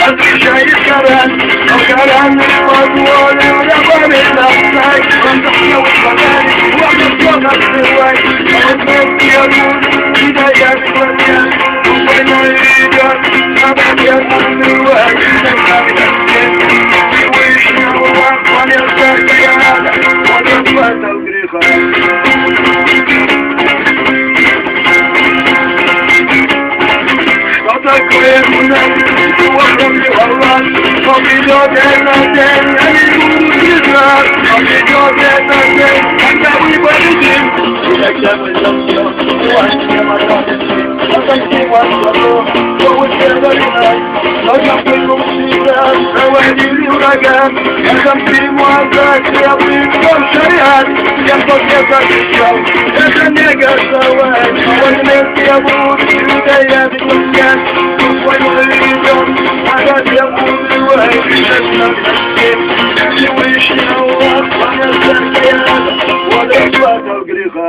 Отвечай каран, но каран не позволил добавить на сайт. Он захотел исполнять, ладно, все открывай. А вот мы я буду, и да я склоняюсь. Войной идет, надо я открывать. Всевышнего понятно, я рада, он отплатил греха. Что такое у нас? Он идет этот день, я не буду бежать. Он идет этот день, когда мы победим. И тогда мы замьем, не морозим. Отойди вас в году, что вы все догнать. Но я прыгнул всегда, проводили врага. Я сам приму отдать, я прыгнул шарят. Я что мне обещал, это не голосовать. Вот вместе я буду, да я безмолвен. Войной идет, надо я убиваю, и так Всевышнего вас, понятно, я рада, вот отплатил греха.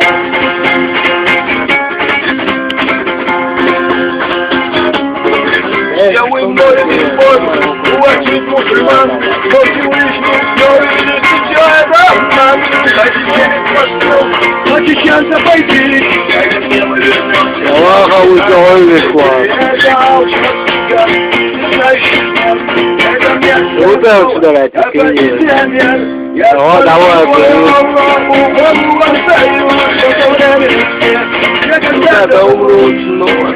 Я вымою не поздно, очень мусульман, но Всевышний все видит, все это обман. Хотите пострел, но чеченца пойти. Аллаха устроили Куда сюда давай, я когда-то умру снова.